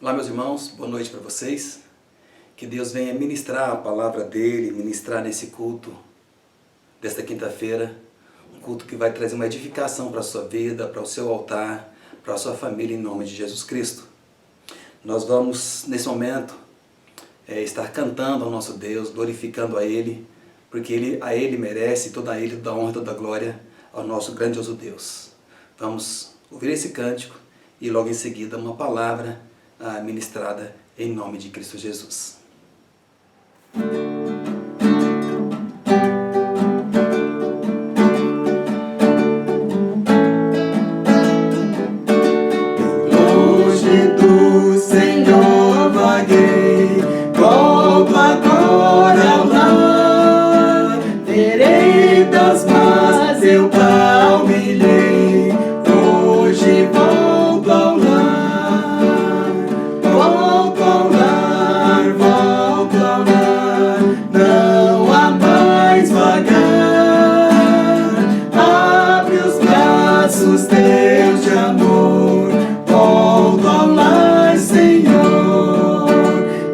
Olá, meus irmãos, boa noite para vocês. Que Deus venha ministrar a palavra dele, ministrar nesse culto desta quinta-feira, um culto que vai trazer uma edificação para a sua vida, para o seu altar, para a sua família, em nome de Jesus Cristo. Nós vamos, nesse momento, estar cantando ao nosso Deus, glorificando a Ele, porque a Ele merece toda a Ele, toda a honra, toda a glória ao nosso grandioso Deus. Vamos ouvir esse cântico e logo em seguida uma palavra ministrada em nome de Cristo Jesus. Longe do Senhor vaguei, volto agora ao lar. Veredas más eu palmilhei, hoje volto ao lar. Volto ao lar, volto ao lar, não há mais vagar. Abre os braços teus de amor, volto ao lar, Senhor.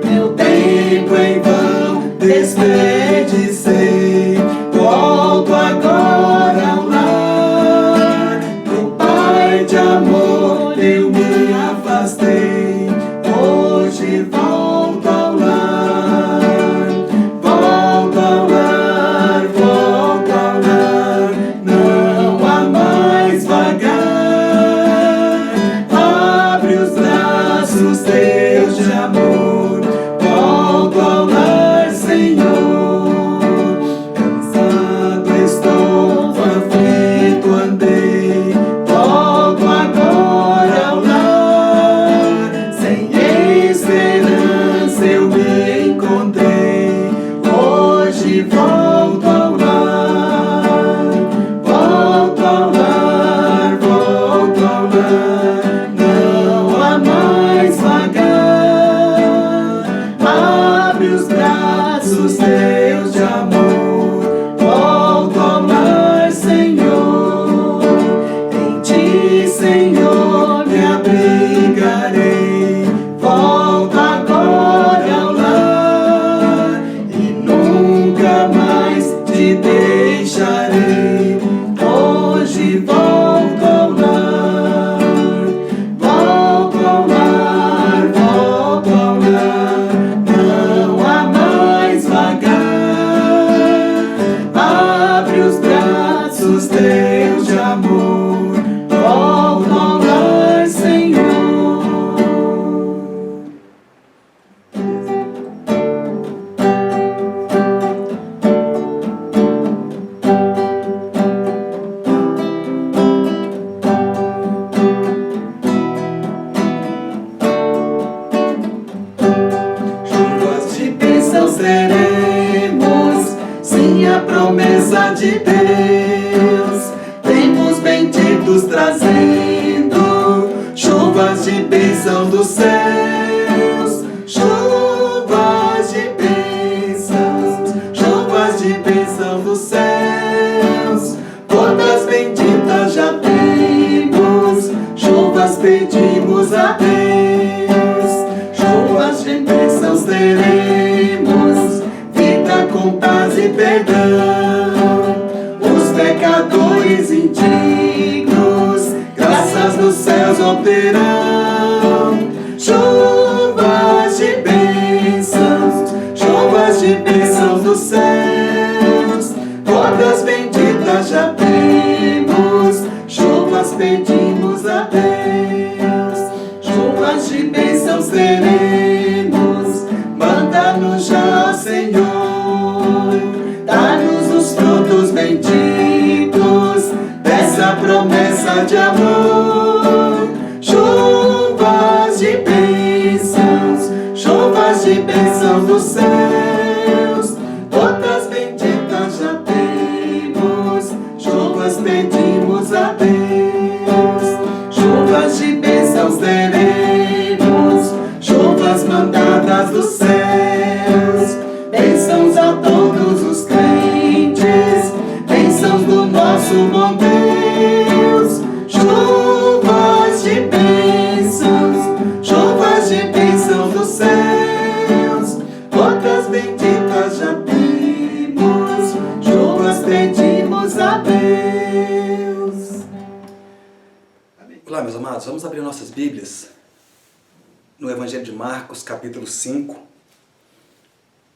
Meu tempo em vão desperdicei, volto agora ao lar. Do Pai de amor eu me afastei, hoje volto ao lar. Volto ao lar, volto ao lar, não há mais vagar. Abre os braços teus de amor, volto ao lar, Senhor. Cansado estou, aflito andei, volto agora ao lar. Sem esperança eu me encontrei, hoje volto ao lar. Volto ao lar, volto ao lar, não há mais vagar. Abre os braços teus de amor, volto ao lar, Senhor. Em ti, Senhor, me abrigarei, volto agora ao lar e nunca mais te deixarei. Hoje volto ao lar. Volto ao lar, volto ao lar, não há mais vagar. Abre os braços teus de amor, volto ao lar, Senhor. Chuvas de bênçãos teremos, sim, a promessa de Deus. Tempos benditos trazendo, chuvas de bênção dos céus. Chuvas de bênção dos céus. Todas benditas já temos, chuvas pedimos a Deus. Chuvas de bênçãos teremos, vida com paz e perdão. Os pecadores indignos, graças dos céus obterão. Chuvas de bênçãos dos céus. Todas benditas já temos, chuvas pedimos a Deus. Chuvas de bênçãos teremos, manda-nos já, Senhor. Dá-nos os frutos benditos dessa promessa de amor. Chuvas de bênçãos dos céus. Todas benditas já temos, chuvas pedimos a Deus. Chuvas de bênçãos teremos, chuvas mandadas dos céus. Bênçãos a todos os crentes, bênçãos do nosso bom Deus. Chuvas de bênçãos, chuvas de bênçãos. amados, vamos abrir nossas Bíblias no Evangelho de Marcos, capítulo 5,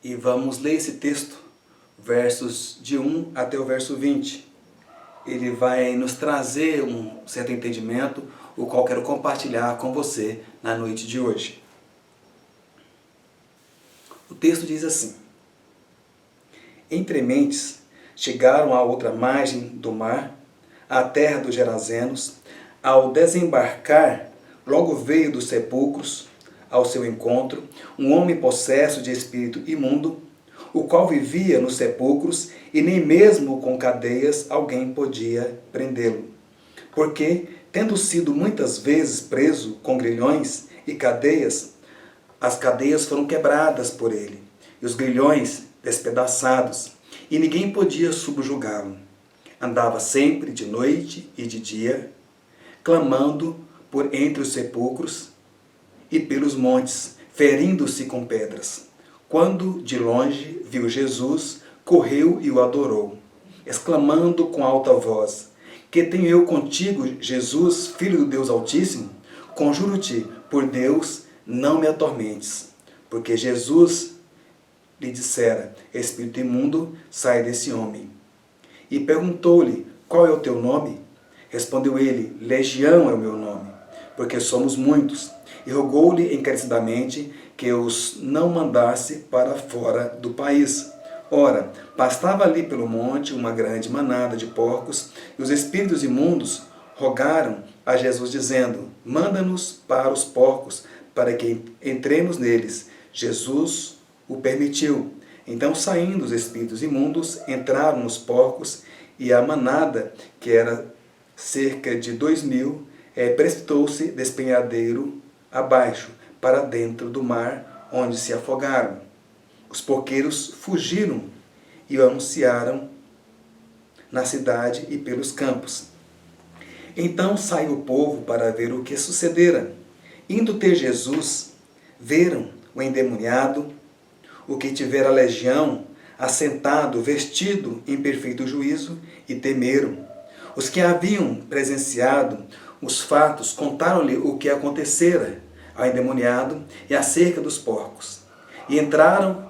e vamos ler esse texto, versos de 1 até o verso 20. Ele vai nos trazer um certo entendimento, o qual quero compartilhar com você na noite de hoje. O texto diz assim: Entre mentes, chegaram à outra margem do mar, à terra dos Gerazenos. Ao desembarcar, logo veio dos sepulcros ao seu encontro um homem possesso de espírito imundo, o qual vivia nos sepulcros, e nem mesmo com cadeias alguém podia prendê-lo. Porque, tendo sido muitas vezes preso com grilhões e cadeias, as cadeias foram quebradas por ele, e os grilhões despedaçados, e ninguém podia subjugá-lo. Andava sempre de noite e de dia, clamando por entre os sepulcros e pelos montes, ferindo-se com pedras. Quando de longe viu Jesus, correu e o adorou, exclamando com alta voz: Que tenho eu contigo, Jesus, Filho do Deus Altíssimo? Conjuro-te, por Deus, não me atormentes. Porque Jesus lhe dissera: Espírito imundo, sai desse homem. E perguntou-lhe: Qual é o teu nome? Respondeu ele: Legião é o meu nome, porque somos muitos. E rogou-lhe encarecidamente que os não mandasse para fora do país. Ora, pastava ali pelo monte uma grande manada de porcos, e os espíritos imundos rogaram a Jesus, dizendo: Manda-nos para os porcos, para que entremos neles. Jesus o permitiu. Então, saindo os espíritos imundos, entraram nos porcos, e a manada, que era cerca de 2.000, precipitou-se despenhadeiro abaixo, para dentro do mar, onde se afogaram. Os porqueiros fugiram e o anunciaram na cidade e pelos campos. Então saiu o povo para ver o que sucedera. Indo ter Jesus, viram o endemoniado, o que tivera legião, assentado, vestido em perfeito juízo, e temeram. Os que haviam presenciado os fatos contaram-lhe o que acontecera ao endemoniado e acerca dos porcos. E entraram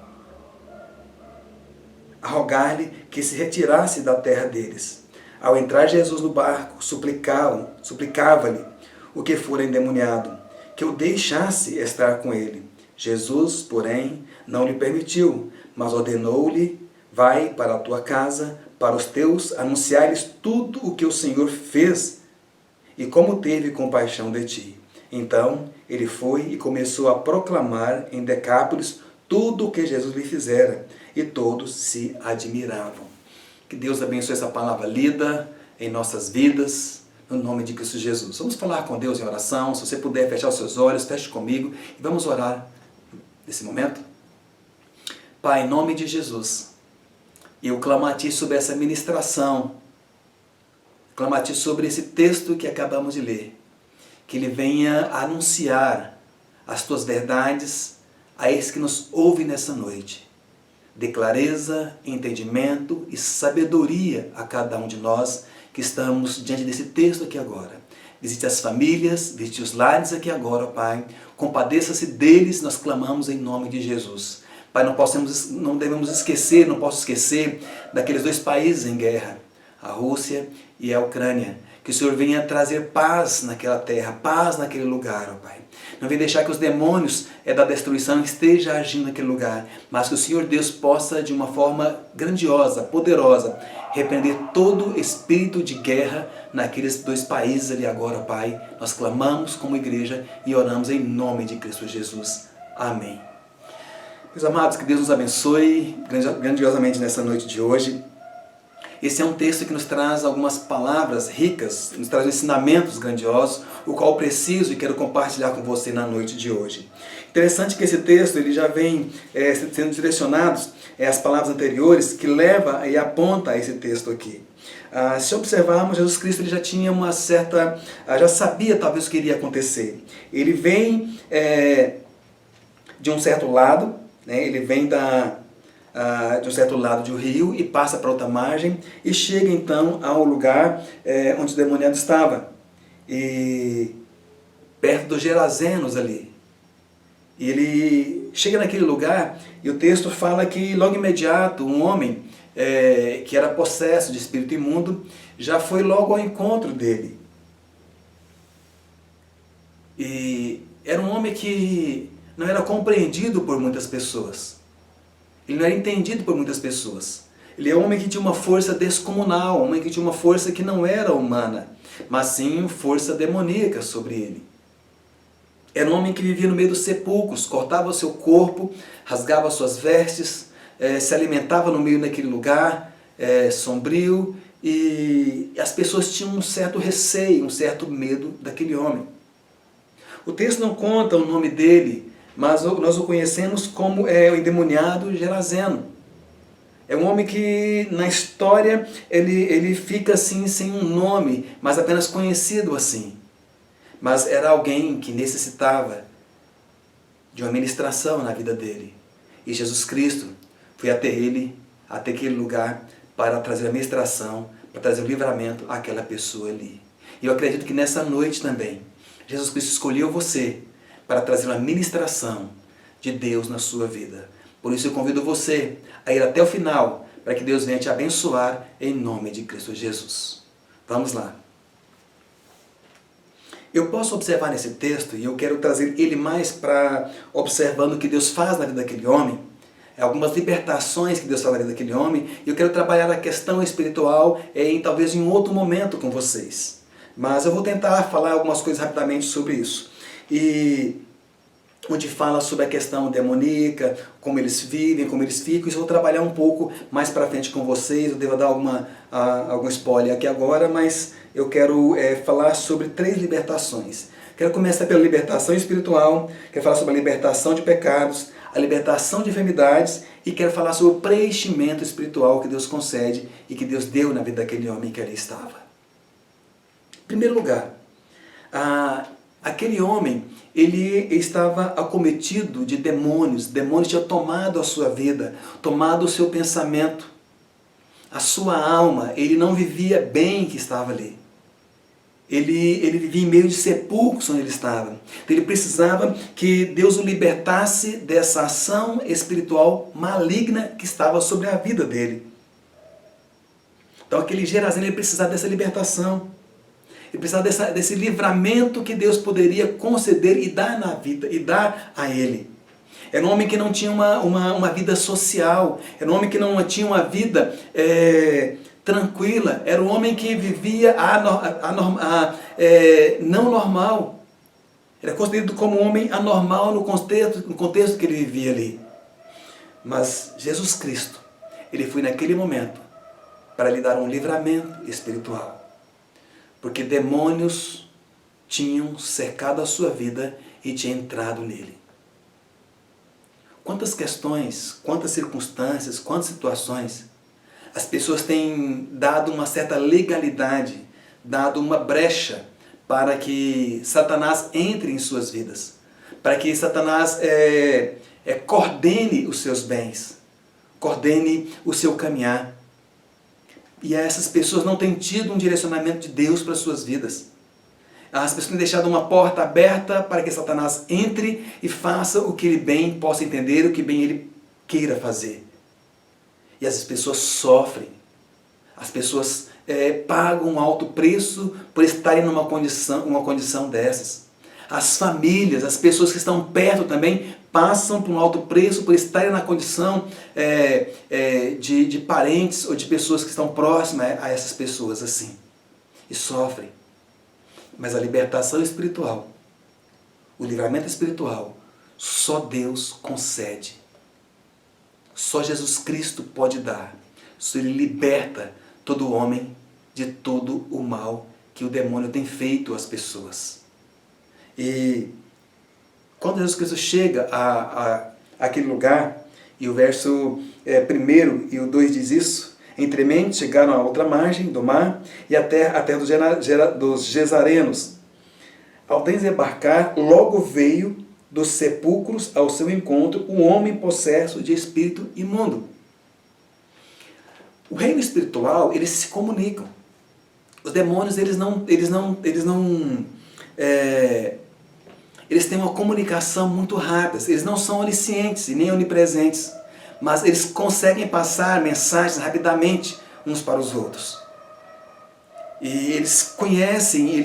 a rogar-lhe que se retirasse da terra deles. Ao entrar Jesus no barco, suplicava-lhe o que fora endemoniado, que o deixasse estar com ele. Jesus, porém, não lhe permitiu, mas ordenou-lhe: Vai para a tua casa, para os teus, anunciar-lhes tudo o que o Senhor fez e como teve compaixão de ti. Então ele foi e começou a proclamar em Decápolis tudo o que Jesus lhe fizera, e todos se admiravam. Que Deus abençoe essa palavra lida em nossas vidas, no nome de Cristo Jesus. Vamos falar com Deus em oração. Se você puder fechar os seus olhos, feche comigo e vamos orar nesse momento. Pai, em nome de Jesus, eu clamo a Ti sobre essa ministração, clamo a Ti sobre esse texto que acabamos de ler, que ele venha anunciar as Tuas verdades a esses que nos ouvem nessa noite. Dê clareza, entendimento e sabedoria a cada um de nós que estamos diante desse texto aqui agora. Visite as famílias, visite os lares aqui agora, Pai. Compadeça-se deles, nós clamamos em nome de Jesus. Pai, não devemos esquecer, não posso esquecer daqueles 2 países em guerra, a Rússia e a Ucrânia. Que o Senhor venha trazer paz naquela terra, paz naquele lugar, ó Pai. Não venha deixar que os demônios da destruição estejam agindo naquele lugar, mas que o Senhor Deus possa, de uma forma grandiosa, poderosa, repreender todo espírito de guerra naqueles 2 países ali agora, Pai. Nós clamamos como igreja e oramos em nome de Cristo Jesus. Amém. Meus amados, que Deus nos abençoe grandiosamente nessa noite de hoje. Esse é um texto que nos traz algumas palavras ricas, nos traz ensinamentos grandiosos, o qual preciso e quero compartilhar com você na noite de hoje. Interessante que esse texto ele já vem sendo direcionado às palavras anteriores, que leva e aponta a esse texto aqui. Se observarmos, Jesus Cristo ele já tinha uma certa, já sabia talvez o que iria acontecer. Ele vem de um certo lado, né, ele vem de um certo lado do rio e passa para outra margem e chega então ao lugar onde o demoniado estava. E perto dos Gerazenos ali. E ele chega naquele lugar e o texto fala que logo imediato um homem que era possesso de espírito imundo já foi logo ao encontro dele. E era um homem que não era compreendido por muitas pessoas. Ele não era entendido por muitas pessoas. Ele é um homem que tinha uma força descomunal, um homem que tinha uma força que não era humana, mas sim força demoníaca sobre ele. Era um homem que vivia no meio dos sepulcros, cortava o seu corpo, rasgava suas vestes, se alimentava no meio daquele lugar sombrio, e as pessoas tinham um certo receio, um certo medo daquele homem. O texto não conta o nome dele, mas nós o conhecemos como o endemoniado Gerazeno. É um homem que na história ele fica assim sem um nome, mas apenas conhecido assim. Mas era alguém que necessitava de uma ministração na vida dele. E Jesus Cristo foi até ele, até aquele lugar, para trazer a ministração, para trazer o livramento àquela pessoa ali. E eu acredito que nessa noite também, Jesus Cristo escolheu você para trazer uma ministração de Deus na sua vida. Por isso eu convido você a ir até o final, para que Deus venha te abençoar em nome de Cristo Jesus. Vamos lá. Eu posso observar nesse texto, e eu quero trazer ele mais para observando o que Deus faz na vida daquele homem, algumas libertações que Deus faz na vida daquele homem, e eu quero trabalhar a questão espiritual talvez em outro momento com vocês. Mas eu vou tentar falar algumas coisas rapidamente sobre isso. E onde fala sobre a questão demoníaca, como eles vivem, como eles ficam. Isso eu vou trabalhar um pouco mais para frente com vocês. Eu devo dar algum spoiler aqui agora, mas eu quero falar sobre 3 libertações. Quero começar pela libertação espiritual, quero falar sobre a libertação de pecados, a libertação de enfermidades e quero falar sobre o preenchimento espiritual que Deus concede e que Deus deu na vida daquele homem que ali estava. Em primeiro lugar, aquele homem, ele estava acometido de demônios. Demônios tinham tomado a sua vida, tomado o seu pensamento, a sua alma. Ele não vivia bem que estava ali. Ele vivia em meio de sepulcros onde ele estava. Então ele precisava que Deus o libertasse dessa ação espiritual maligna que estava sobre a vida dele. Então aquele Gerazeno, ele precisava dessa libertação. Ele precisava desse livramento que Deus poderia conceder e dar na vida, e dar a ele. Era um homem que não tinha uma vida social, era um homem que não tinha uma vida tranquila, era um homem que vivia não normal. Era considerado como um homem anormal no contexto que ele vivia ali. Mas Jesus Cristo, ele foi naquele momento para lhe dar um livramento espiritual. Porque demônios tinham cercado a sua vida e tinham entrado nele. Quantas questões, quantas circunstâncias, quantas situações as pessoas têm dado uma certa legalidade, dado uma brecha para que Satanás entre em suas vidas, para que Satanás coordene os seus bens, coordene o seu caminhar. E essas pessoas não têm tido um direcionamento de Deus para as suas vidas. As pessoas têm deixado uma porta aberta para que Satanás entre e faça o que ele bem possa entender, o que bem ele queira fazer. E essas pessoas sofrem. As pessoas pagam um alto preço por estarem numa condição dessas. As famílias, as pessoas que estão perto também, passam por um alto preço por estarem na condição de parentes ou de pessoas que estão próximas a essas pessoas assim. E sofrem. Mas a libertação espiritual, o livramento espiritual, só Deus concede. Só Jesus Cristo pode dar. Só Ele liberta todo homem de todo o mal que o demônio tem feito às pessoas. E quando Jesus Cristo chega àquele lugar, e o verso 1 e o 2 diz isso, entremente chegaram à outra margem do mar e a terra dos Gesarenos. Ao desembarcar, logo veio dos sepulcros ao seu encontro um homem possesso de espírito imundo. O reino espiritual, eles se comunicam. Os demônios, eles não eles têm uma comunicação muito rápida, eles não são oniscientes e nem onipresentes, mas eles conseguem passar mensagens rapidamente uns para os outros. E eles conhecem,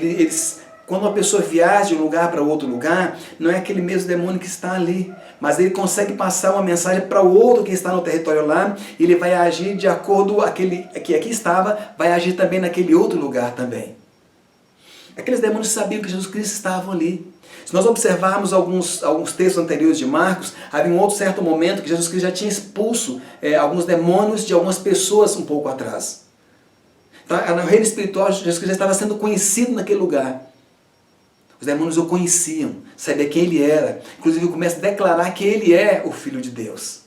quando uma pessoa viaja de um lugar para outro lugar, não é aquele mesmo demônio que está ali, mas ele consegue passar uma mensagem para o outro que está no território lá, e ele vai agir de acordo com aquele que aqui estava, vai agir também naquele outro lugar também. Aqueles demônios sabiam que Jesus Cristo estava ali. Se nós observarmos alguns textos anteriores de Marcos, havia um outro certo momento que Jesus Cristo já tinha expulso alguns demônios de algumas pessoas um pouco atrás. Então, no reino espiritual, Jesus Cristo já estava sendo conhecido naquele lugar. Os demônios o conheciam, sabia quem ele era. Inclusive, começa a declarar que ele é o Filho de Deus.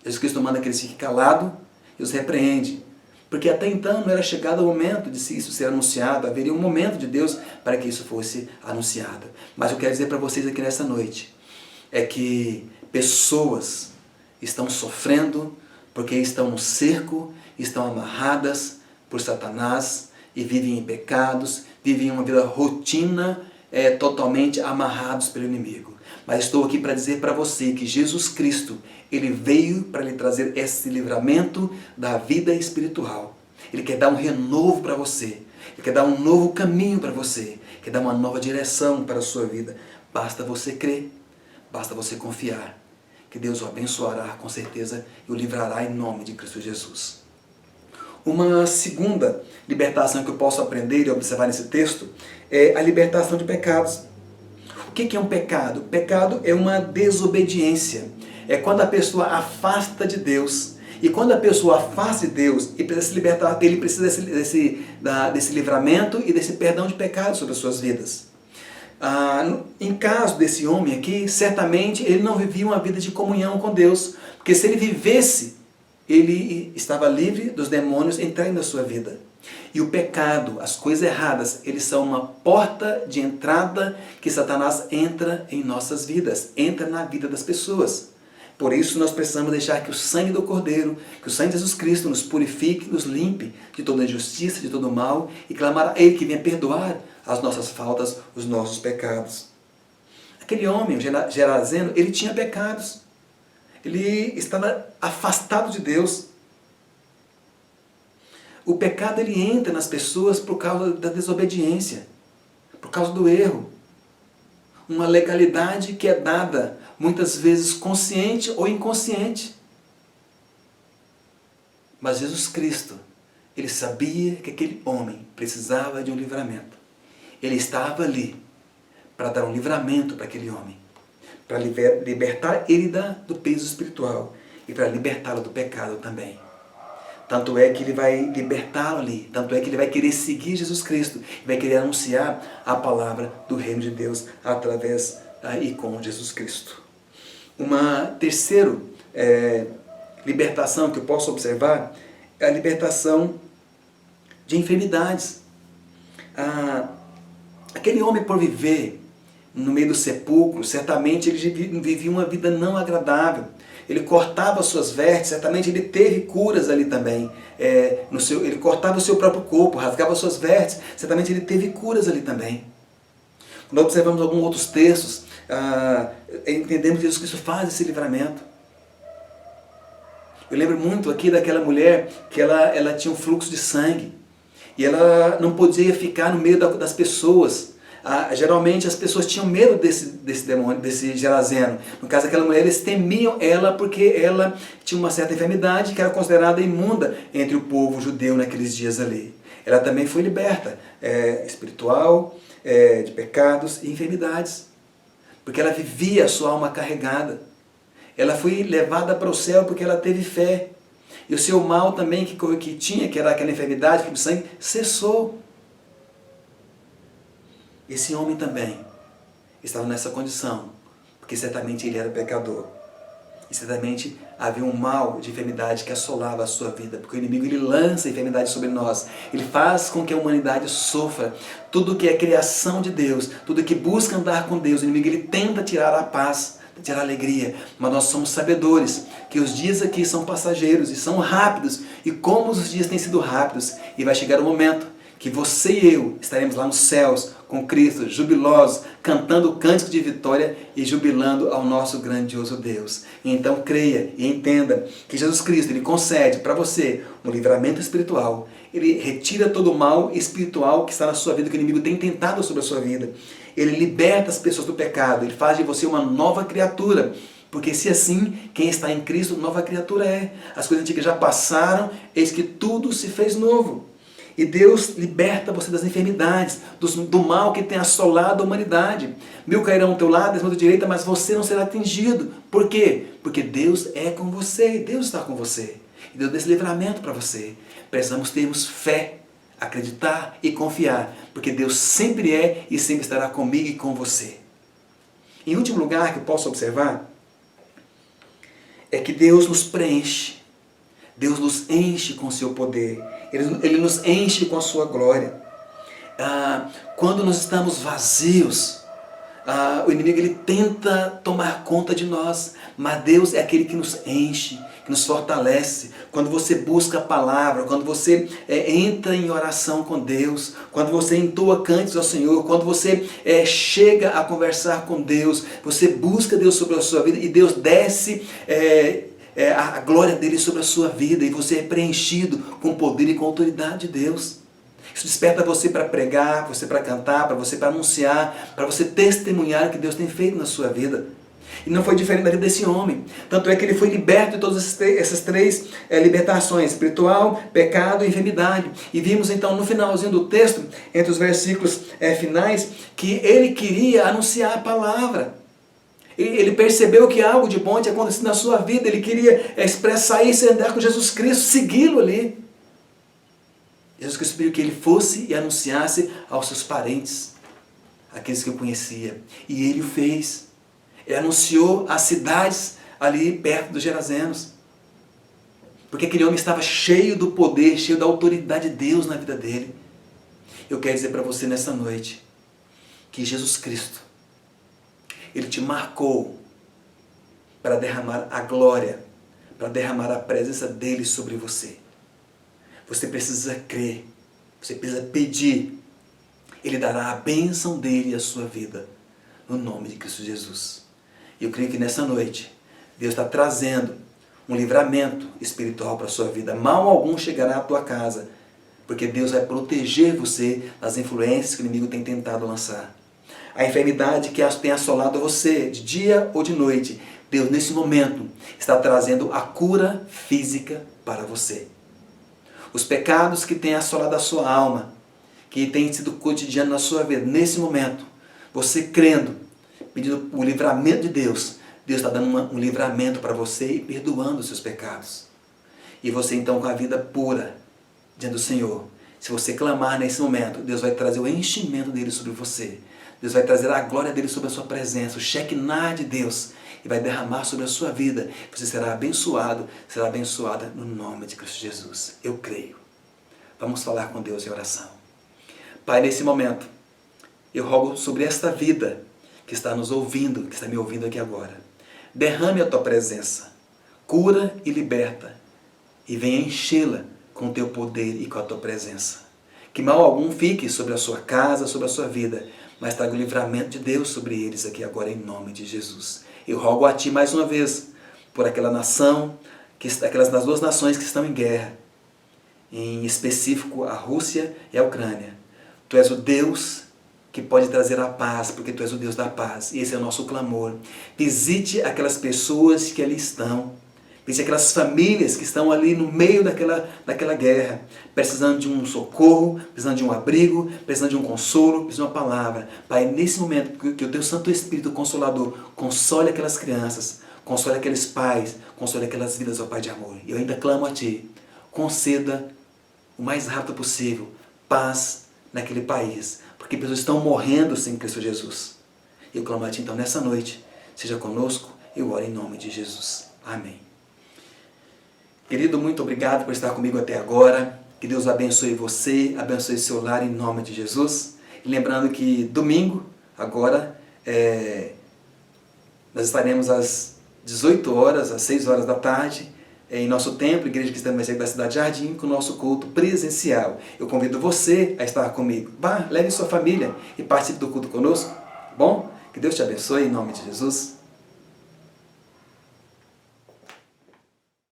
Jesus Cristo manda que eles fiquem calados e os repreende. Porque até então não era chegado o momento de isso ser anunciado, haveria um momento de Deus para que isso fosse anunciado. Mas eu quero dizer para vocês aqui nessa noite, é que pessoas estão sofrendo porque estão no cerco, estão amarradas por Satanás e vivem em pecados, vivem uma vida rotina, totalmente amarrados pelo inimigo. Mas estou aqui para dizer para você que Jesus Cristo, Ele veio para lhe trazer esse livramento da vida espiritual. Ele quer dar um renovo para você. Ele quer dar um novo caminho para você. Quer dar uma nova direção para a sua vida. Basta você crer. Basta você confiar. Que Deus o abençoará com certeza e o livrará em nome de Cristo Jesus. Uma segunda libertação que eu posso aprender e observar nesse texto é a libertação de pecados. O que é um pecado? Pecado é uma desobediência. É quando a pessoa afasta de Deus. E quando a pessoa afasta de Deus e precisa se libertar dele, precisa desse livramento e desse perdão de pecados sobre as suas vidas. Em caso desse homem aqui, certamente ele não vivia uma vida de comunhão com Deus. Porque se ele vivesse, ele estava livre dos demônios entrarem na sua vida. E o pecado, as coisas erradas, eles são uma porta de entrada que Satanás entra em nossas vidas, entra na vida das pessoas. Por isso nós precisamos deixar que o sangue do Cordeiro, que o sangue de Jesus Cristo nos purifique, nos limpe de toda injustiça, de todo mal, e clamar a Ele que venha perdoar as nossas faltas, os nossos pecados. Aquele homem, o Gerazeno, ele tinha pecados. Ele estava afastado de Deus. O pecado ele entra nas pessoas por causa da desobediência, por causa do erro. Uma legalidade que é dada, muitas vezes consciente ou inconsciente. Mas Jesus Cristo, ele sabia que aquele homem precisava de um livramento. Ele estava ali para dar um livramento para aquele homem, para libertar ele do peso espiritual e para libertá-lo do pecado também. Tanto é que ele vai libertá-lo ali, tanto é que ele vai querer seguir Jesus Cristo, vai querer anunciar a palavra do reino de Deus através e com Jesus Cristo. Uma terceira libertação que eu posso observar é a libertação de enfermidades. Aquele homem, por viver no meio do sepulcro, certamente ele vivia uma vida não agradável. Ele cortava as suas vestes, certamente ele teve curas ali também. Ele cortava o seu próprio corpo, rasgava as suas vestes, certamente ele teve curas ali também. Quando observamos alguns outros textos, entendemos que Jesus Cristo faz esse livramento. Eu lembro muito aqui daquela mulher que ela tinha um fluxo de sangue e ela não podia ficar no meio das pessoas. Geralmente as pessoas tinham medo desse demônio, desse Gerazeno. No caso daquela mulher, eles temiam ela porque ela tinha uma certa enfermidade que era considerada imunda entre o povo judeu naqueles dias ali. Ela também foi liberta, espiritual, de pecados e enfermidades, porque ela vivia a sua alma carregada. Ela foi levada para o céu porque ela teve fé. E o seu mal também que tinha, que era aquela enfermidade, que o sangue, cessou. Esse homem também estava nessa condição, porque certamente ele era pecador. E certamente havia um mal de enfermidade que assolava a sua vida, porque o inimigo ele lança a enfermidade sobre nós. Ele faz com que a humanidade sofra. Tudo que é criação de Deus, tudo que busca andar com Deus, o inimigo ele tenta tirar a paz, tirar a alegria. Mas nós somos sabedores que os dias aqui são passageiros e são rápidos. E como os dias têm sido rápidos, e vai chegar o momento que você e eu estaremos lá nos céus com Cristo, jubilosos, cantando cânticos de vitória e jubilando ao nosso grandioso Deus. Então creia e entenda que Jesus Cristo, Ele concede para você um livramento espiritual. Ele retira todo o mal espiritual que está na sua vida, que o inimigo tem tentado sobre a sua vida. Ele liberta as pessoas do pecado, Ele faz de você uma nova criatura. Porque se assim, quem está em Cristo, nova criatura é. As coisas antigas já passaram, eis que tudo se fez novo. E Deus liberta você das enfermidades, do mal que tem assolado a humanidade. 1000 cairão ao teu lado, 10 à tua direita, mas você não será atingido. Por quê? Porque Deus é com você, Deus está com você. E Deus dá esse livramento para você. Precisamos termos fé, acreditar e confiar, porque Deus sempre é e sempre estará comigo e com você. Em último lugar que eu posso observar, é que Deus nos preenche. Deus nos enche com o seu poder. Ele nos enche com a sua glória. Quando nós estamos vazios, o inimigo ele tenta tomar conta de nós. Mas Deus é aquele que nos enche, que nos fortalece. Quando você busca a palavra, quando você entra em oração com Deus, quando você entoa cânticos ao Senhor, quando você chega a conversar com Deus, você busca Deus sobre a sua vida e Deus desce a glória dele sobre a sua vida e você é preenchido com o poder e com a autoridade de Deus. Isso desperta você para pregar, você para cantar, para você para anunciar, para você testemunhar o que Deus tem feito na sua vida. E não foi diferente da vida desse homem. Tanto é que ele foi liberto de todas essas três libertações: espiritual, pecado e enfermidade. E vimos então no finalzinho do texto, entre os versículos finais, que ele queria anunciar a palavra. Ele percebeu que algo de bom tinha acontecido na sua vida. Ele queria expressar isso e andar com Jesus Cristo, segui-lo ali. Jesus Cristo pediu que ele fosse e anunciasse aos seus parentes, aqueles que o conhecia. E ele o fez. Ele anunciou as cidades ali perto dos Gerazenos. Porque aquele homem estava cheio do poder, cheio da autoridade de Deus na vida dele. Eu quero dizer para você nessa noite que Jesus Cristo, Ele te marcou para derramar a glória, para derramar a presença dele sobre você. Você precisa crer, você precisa pedir. Ele dará a bênção dele à sua vida, no nome de Cristo Jesus. E eu creio que nessa noite, Deus está trazendo um livramento espiritual para a sua vida. Mal algum chegará à tua casa, porque Deus vai proteger você das influências que o inimigo tem tentado lançar. A enfermidade que tem assolado você, de dia ou de noite, Deus nesse momento está trazendo a cura física para você. Os pecados que têm assolado a sua alma, que têm sido cotidiano na sua vida, nesse momento, você crendo, pedindo o livramento de Deus, Deus está dando um livramento para você e perdoando os seus pecados. E você então com a vida pura diante do Senhor, se você clamar nesse momento, Deus vai trazer o enchimento dele sobre você. Deus vai trazer a glória dele sobre a sua presença, o Shekinah de Deus, e vai derramar sobre a sua vida. Você será abençoado, será abençoada no nome de Cristo Jesus. Eu creio. Vamos falar com Deus em oração. Pai, nesse momento, eu rogo sobre esta vida que está nos ouvindo, que está me ouvindo aqui agora. Derrame a tua presença, cura e liberta, e venha enchê-la com o teu poder e com a tua presença. Que mal algum fique sobre a sua casa, sobre a sua vida, mas traga o livramento de Deus sobre eles aqui agora, em nome de Jesus. Eu rogo a Ti mais uma vez, por aquela nação, aquelas das duas nações que estão em guerra, em específico a Rússia e a Ucrânia. Tu és o Deus que pode trazer a paz, porque Tu és o Deus da paz, e esse é o nosso clamor. Visite aquelas pessoas que ali estão, visite aquelas famílias que estão ali no meio daquela guerra, precisando de um socorro, precisando de um abrigo, precisando de um consolo, precisando de uma palavra. Pai, nesse momento, que o Teu Santo Espírito Consolador console aquelas crianças, console aqueles pais, console aquelas vidas, ó Pai de amor. E eu ainda clamo a Ti, conceda o mais rápido possível paz naquele país, porque pessoas estão morrendo sem Cristo Jesus. Eu clamo a Ti então nessa noite, seja conosco, eu oro em nome de Jesus. Amém. Querido, muito obrigado por estar comigo até agora. Que Deus abençoe você, abençoe seu lar em nome de Jesus. E lembrando que domingo, agora, nós estaremos às 18 horas, às 6 horas da tarde, em nosso templo, Igreja Cristã do Messias da Cidade Jardim, com o nosso culto presencial. Eu convido você a estar comigo. Vá, leve sua família e participe do culto conosco. Bom? Que Deus te abençoe em nome de Jesus.